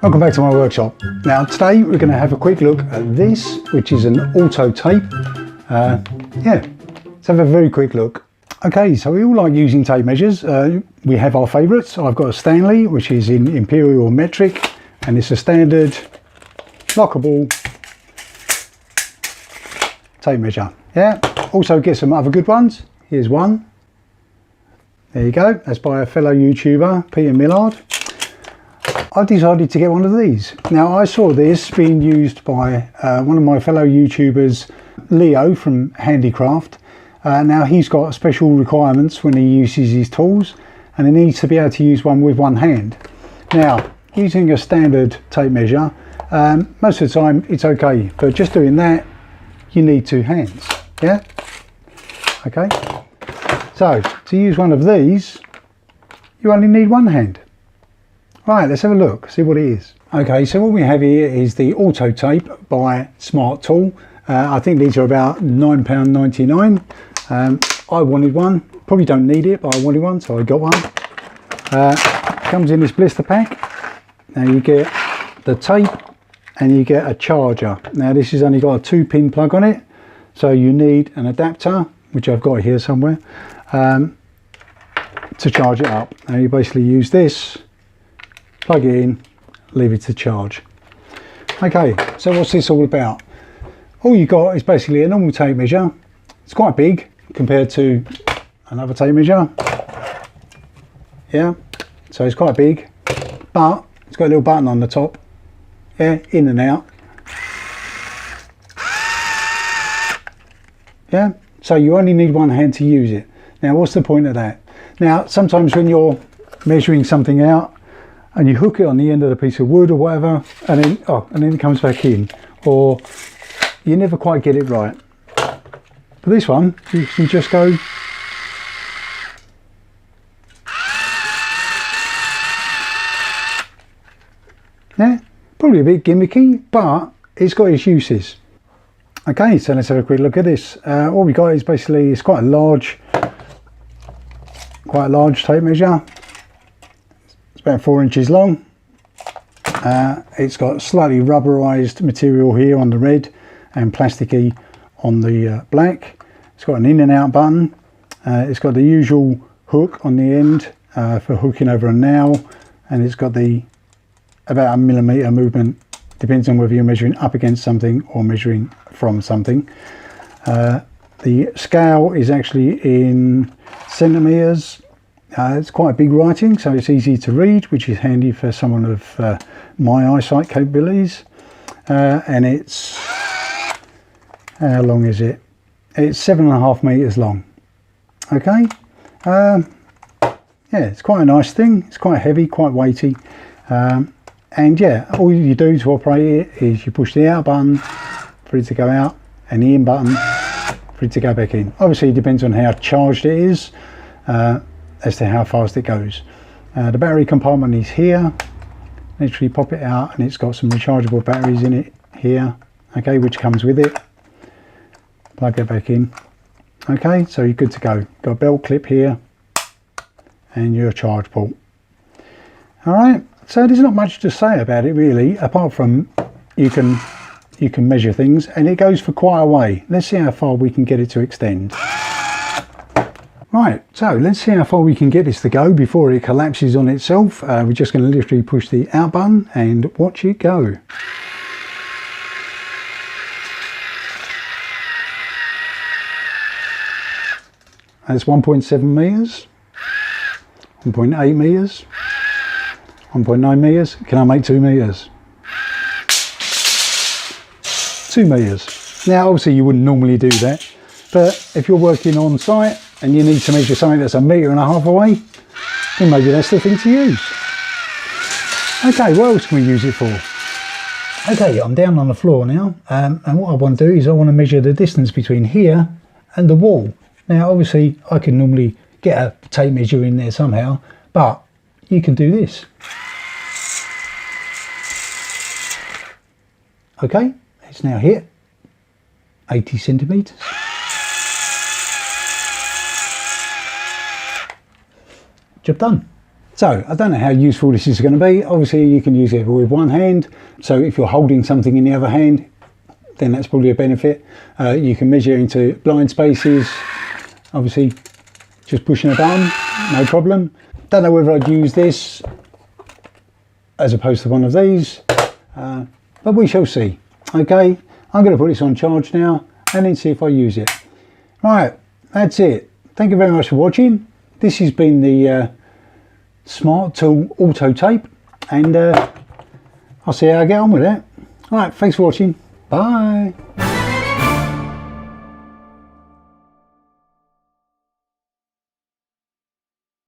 Welcome back to my workshop. Now today we're going to have a quick look at this, which is an auto tape. Yeah, let's have a very quick look. Okay, so we all like using tape measures. We have our favourites. I've got a Stanley, which is in Imperial Metric, and it's a standard lockable tape measure. Yeah, also get some other good ones. Here's one. There you go. That's by a fellow YouTuber, Peter Millard. I decided to get one of these. Now I saw this being used by one of my fellow YouTubers, Leo from Handicraft. Now he's got special requirements when he uses his tools, and he needs to be able to use one with one hand. Now using a standard tape measure, most of the time it's okay, but just doing that you need two hands. Yeah, okay, so to use one of these you only need one hand. Right, let's have a look, see what it is. Okay, so what we have here is the Auto Tape by Smart Tool. I think these are about £9.99. I wanted one, probably don't need it, but I wanted one, so I got one. Comes in this blister pack. Now you get the tape and you get a charger. Now this has only got a 2-pin plug on it, so you need an adapter, which I've got here somewhere, to charge it up. Now you basically use this, plug it in, leave it to charge. Okay, so what's this all about? All you got is basically a normal tape measure. It's quite big compared to another tape measure. Yeah, so it's quite big, but it's got a little button on the top. Yeah, in and out. Yeah, so you only need one hand to use it. Now what's the point of that? Now sometimes when you're measuring something out and you hook it on the end of the piece of wood or whatever, and then it comes back in, or you never quite get it right. But this one, you can just go yeah, probably a bit gimmicky, but it's got its uses. Okay, so let's have a quick look at this. All we got is basically, it's quite a large tape measure. It's about 4 inches long. It's got slightly rubberized material here on the red and plasticky on the black. It's got an in and out button. It's got the usual hook on the end for hooking over a nail, and it's got the about 1 millimeter movement, depends on whether you're measuring up against something or measuring from something. The scale is actually in centimeters. It's quite big writing, so it's easy to read, which is handy for someone of my eyesight capabilities. And it's, how long is it? It's 7.5 meters long. Okay, yeah, it's quite a nice thing. It's quite heavy, quite weighty. And yeah, all you do to operate it is you push the out button for it to go out, and the in button for it to go back in. Obviously it depends on how charged it is as to how fast it goes. The battery compartment is here. Literally pop it out and it's got some rechargeable batteries in it here, okay, which comes with it. Plug it back in. Okay, so you're good to go. Got a belt clip here and your charge port. All right, so there's not much to say about it really, apart from you can measure things, and it goes for quite a way. Let's see how far we can get it to extend. Right, so let's see how far we can get this to go before it collapses on itself. We're just going to literally push the out button and watch it go. That's 1.7 meters, 1.8 meters, 1.9 meters. Can I make 2 meters? 2 meters. Now obviously you wouldn't normally do that, but if you're working on site and you need to measure something that's 1.5 meters away, then maybe that's the thing to use. Okay, what else can we use it for? Okay, I'm down on the floor now, and what I want to do is I want to measure the distance between here and the wall. Now obviously I can normally get a tape measure in there somehow, but you can do this. Okay, it's now hit 80 centimeters. Job done. So I don't know how useful this is going to be. Obviously you can use it with one hand, so if you're holding something in the other hand, then that's probably a benefit. You can measure into blind spaces, obviously just pushing a button, no problem. Don't know whether I'd use this as opposed to one of these, but we shall see. Okay, I'm going to put this on charge now and then see if I use it. Right, that's it. Thank you very much for watching. This has been the Smart Tool Auto Tape, and I'll see how I get on with it. Alright, thanks for watching. Bye.